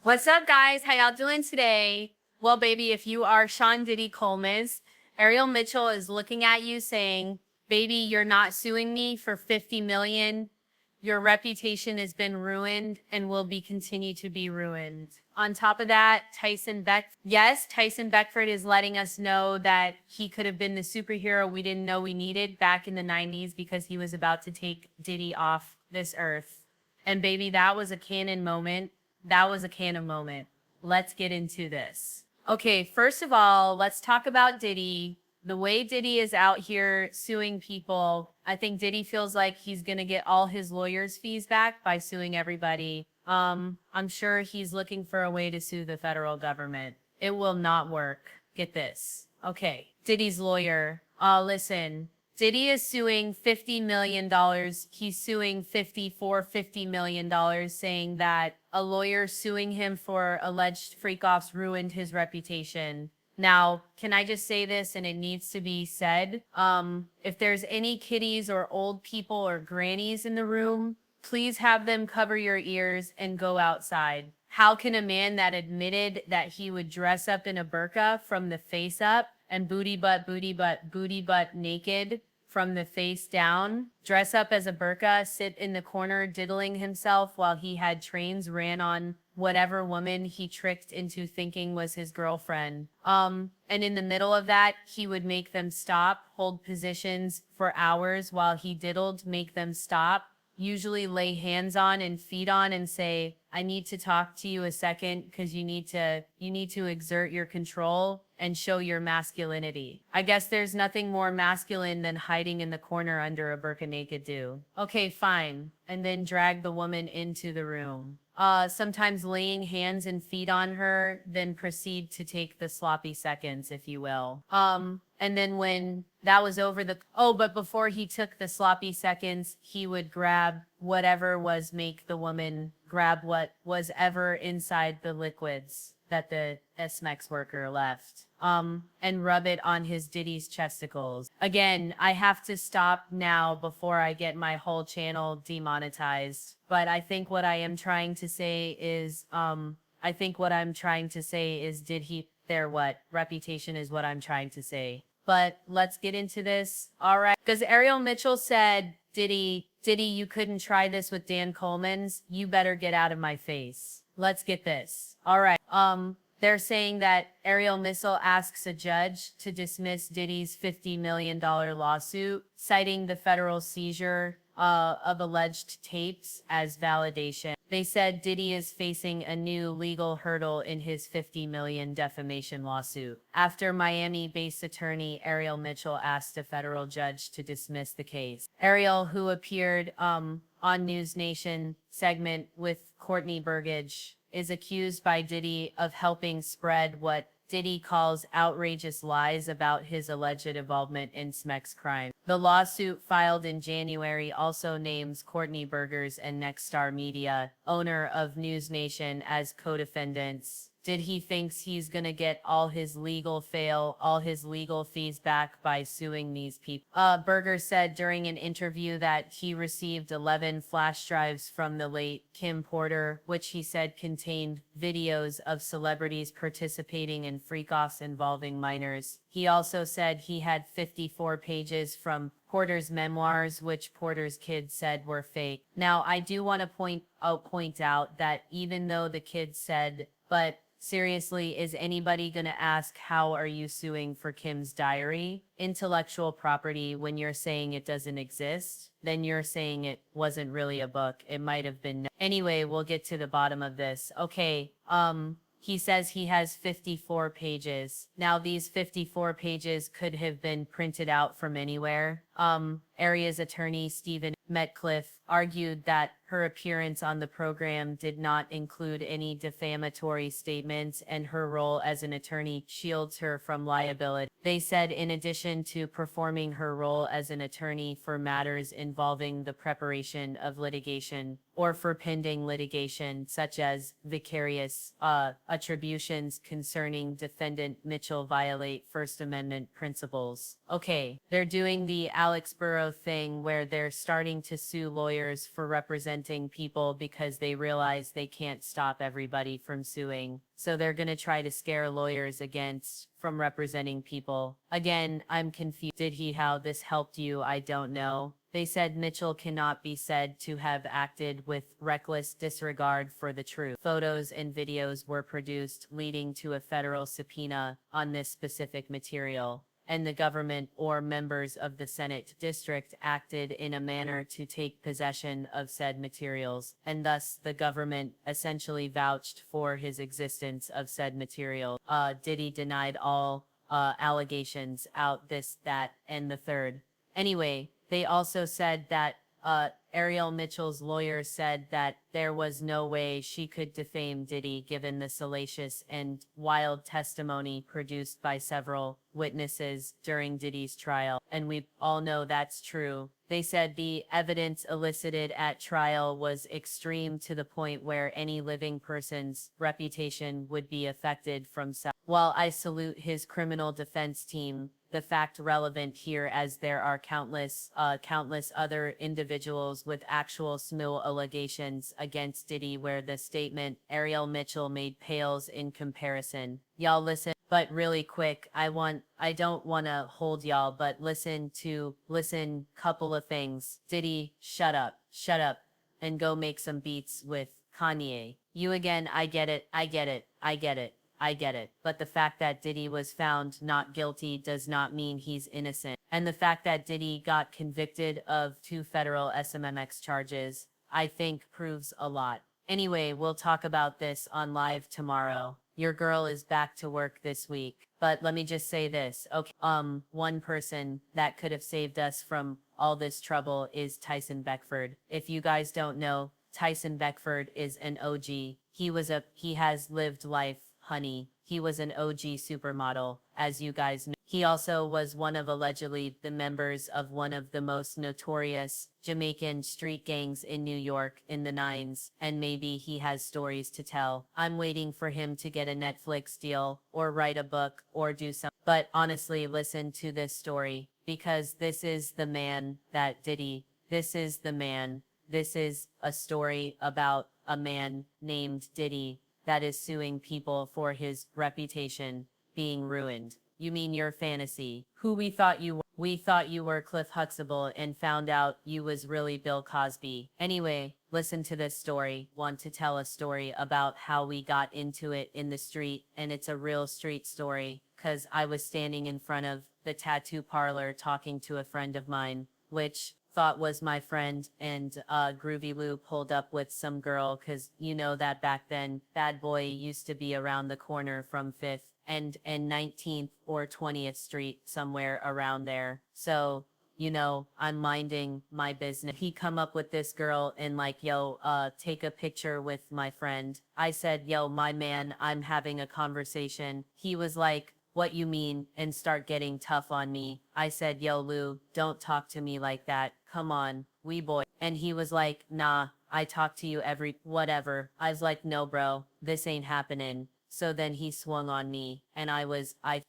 What's up, guys? How y'all doing today? Well, baby, if you are Sean Diddy Coleman's, Ariel Mitchell is looking at you saying, baby, you're not suing me for 50 million. Your reputation has been ruined and will be continue to be ruined. On top of that, Tyson Beckford is letting us know that he could have been the superhero we didn't know we needed back in the 90s because he was about to take Diddy off this earth. And baby, that was a canon moment. That was a canon moment. Let's get into this. Okay, first of all, let's talk about Diddy. The way Diddy is out here suing people, I think Diddy feels like he's going to get all his lawyers' fees back by suing everybody. I'm sure he's looking for a way to sue the federal government. It will not work. Get this. Okay, Diddy's lawyer. Listen. Diddy is suing $50 million. He's suing $50 million, saying that a lawyer suing him for alleged freak-offs ruined his reputation. Now, can I just say this, and it needs to be said? If there's any kiddies or old people or grannies in the room, please have them cover your ears and go outside. How can a man that admitted that he would dress up in a burqa from the face up and booty butt naked from the face down, dress up as a burqa, sit in the corner diddling himself while he had trains ran on whatever woman he tricked into thinking was his girlfriend. And in the middle of that, he would make them stop, hold positions for hours while he diddled, make them stop, usually lay hands on and feet on and say, I need to talk to you a second because you need to exert your control and show your masculinity. I guess there's nothing more masculine than hiding in the corner under a burqa naked do. Okay, fine. And then drag the woman into the room. Sometimes laying hands and feet on her, then proceed to take the sloppy seconds, if you will. And then when that was over but before he took the sloppy seconds, he would grab whatever was make the woman grab what was ever inside the liquids that the SMEX worker left, and rub it on his Diddy's chesticles. Again, I have to stop now before I get my whole channel demonetized. But I think what I am trying to say is, their what? Reputation is what I'm trying to say. But let's get into this. All right. Because Ariel Mitchell said, Diddy, you couldn't try this with Dan Coleman's. You better get out of my face. Let's get this. All right. They're saying that Ariel Mitchell asks a judge to dismiss Diddy's $50 million lawsuit, citing the federal seizure of alleged tapes as validation. They said Diddy is facing a new legal hurdle in his $50 million defamation lawsuit after Miami-based attorney Ariel Mitchell asked a federal judge to dismiss the case. Ariel, who appeared on News Nation segment with Courtney Burgage, is accused by Diddy of helping spread what Diddy calls outrageous lies about his alleged involvement in SMEX crime. The lawsuit filed in January also names Courtney Burgers and Nexstar Media, owner of News Nation, as co-defendants. Diddy thinks he's gonna get all his legal fees back by suing these people. Burger said during an interview that he received 11 flash drives from the late Kim Porter, which he said contained videos of celebrities participating in freak-offs involving minors. He also said he had 54 pages from Porter's memoirs, which Porter's kids said were fake. Now, I do want to point out that even though the kids said, but seriously, is anybody going to ask, how are you suing for Kim's diary? Intellectual property, when you're saying it doesn't exist, then you're saying it wasn't really a book. It might have been. Anyway, we'll get to the bottom of this. Okay, he says he has 54 pages. Now, these 54 pages could have been printed out from anywhere. Area's attorney, Stephen Metcalfe, argued that her appearance on the program did not include any defamatory statements and her role as an attorney shields her from liability. They said in addition to performing her role as an attorney for matters involving the preparation of litigation or for pending litigation, such as vicarious attributions concerning defendant Mitchell violate First Amendment principles. Okay, they're doing the Alex Burrow thing where they're starting to sue lawyers for representing people because they realize they can't stop everybody from suing. So they're going to try to scare lawyers against from representing people. Again, I'm confused. Did he how this helped you? I don't know. They said Mitchell cannot be said to have acted with reckless disregard for the truth. Photos and videos were produced, leading to a federal subpoena on this specific material, and the government or members of the Senate district acted in a manner to take possession of said materials, and thus the government essentially vouched for his existence of said material. Diddy denied all allegations out this, that, and the third. Anyway, they also said that Ariel Mitchell's lawyer said that there was no way she could defame Diddy given the salacious and wild testimony produced by several witnesses during Diddy's trial. And we all know that's true. They said the evidence elicited at trial was extreme to the point where any living person's reputation would be affected from such. While I salute his criminal defense team, the fact relevant here as there are countless other individuals with actual SMU allegations against Diddy where the statement Ariel Mitchell made pales in comparison. Y'all listen, but really quick, I don't want to hold y'all, but listen couple of things. Diddy, shut up, and go make some beats with Kanye. You again, I get it. But the fact that Diddy was found not guilty does not mean he's innocent. And the fact that Diddy got convicted of 2 federal SMMX charges, I think proves a lot. Anyway, we'll talk about this on live tomorrow. Your girl is back to work this week. But let me just say this. Okay, one person that could have saved us from all this trouble is Tyson Beckford. If you guys don't know, Tyson Beckford is an OG. He has lived life. Honey, he was an OG supermodel, as you guys know. He also was one of allegedly the members of one of the most notorious Jamaican street gangs in New York in the 90s, and maybe he has stories to tell. I'm waiting for him to get a Netflix deal, or write a book, or do something. But honestly, listen to this story, because this is the man that Diddy, this is a story about a man named Diddy that is suing people for his reputation being ruined. You mean your fantasy? Who we thought you were? We thought you were Cliff Huxtable and found out you was really Bill Cosby. Anyway, listen to this story. Want to tell a story about how we got into it in the street, and it's a real street story, cause I was standing in front of the tattoo parlor talking to a friend of mine, which thought was my friend, and Groovy Lou pulled up with some girl, cause you know that back then Bad Boy used to be around the corner from 5th and 19th or 20th Street, somewhere around there. So, you know, I'm minding my business. He come up with this girl and like, yo, take a picture with my friend. I said, yo, my man, I'm having a conversation. He was like, what you mean, and start getting tough on me. I said, yo, Lou, don't talk to me like that. Come on, we boy. And he was like, nah, I talk to you whatever. I was like, no, bro, this ain't happening. So then he swung on me, and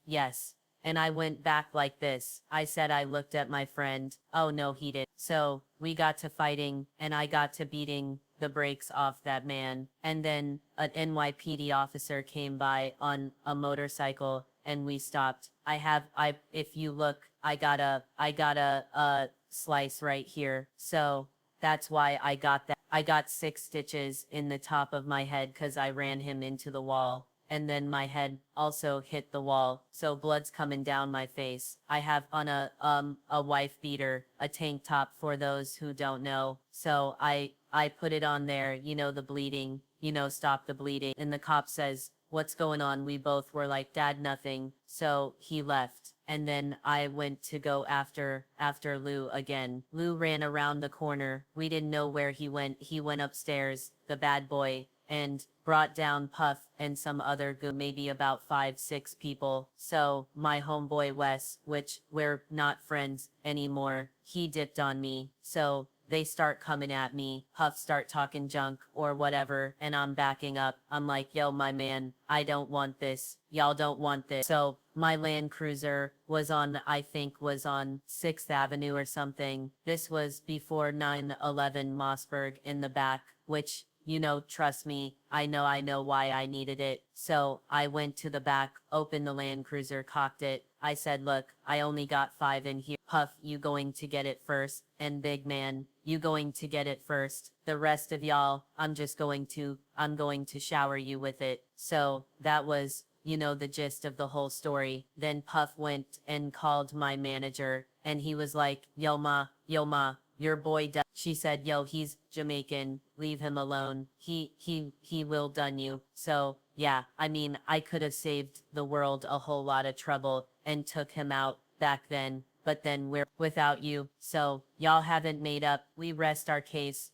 yes. And I went back like this. I said I looked at my friend. Oh no, he did. So we got to fighting, and I got to beating the brakes off that man. And then an NYPD officer came by on a motorcycle, and we stopped. If you look, I got a slice right here. So that's why I got that. I got 6 stitches in the top of my head because I ran him into the wall. And then my head also hit the wall, so blood's coming down my face. I have on a wife beater, a tank top for those who don't know. So I put it on there, you know, the bleeding, you know, stop the bleeding. And the cop says, what's going on? We both were like, Dad, nothing. So he left. And then I went to go after Lou again. Lou ran around the corner. We didn't know where he went. He went upstairs, the bad boy, and brought down Puff and some other maybe about 5-6 people. So my homeboy Wes, which we're not friends anymore, he dipped on me. So they start coming at me. Puff start talking junk or whatever, and I'm backing up. I'm like, yo, my man, I don't want this. Y'all don't want this. So my Land Cruiser was on, I think was on 6th Avenue or something. This was before 9/11 Mossberg in the back, which, you know, trust me, I know why I needed it. So I went to the back, opened the Land Cruiser, cocked it. I said, look, I only got 5 in here. Puff, you going to get it first. And Big Man, you going to get it first. The rest of y'all, I'm going to shower you with it. So that was, you know, the gist of the whole story. Then Puff went and called my manager, and he was like, yo ma, your boy she said, yo, he's Jamaican, leave him alone. He will done you. So yeah, I mean, I could have saved the world a whole lot of trouble and took him out back then, but then we're without you. So y'all haven't made up. We rest our case.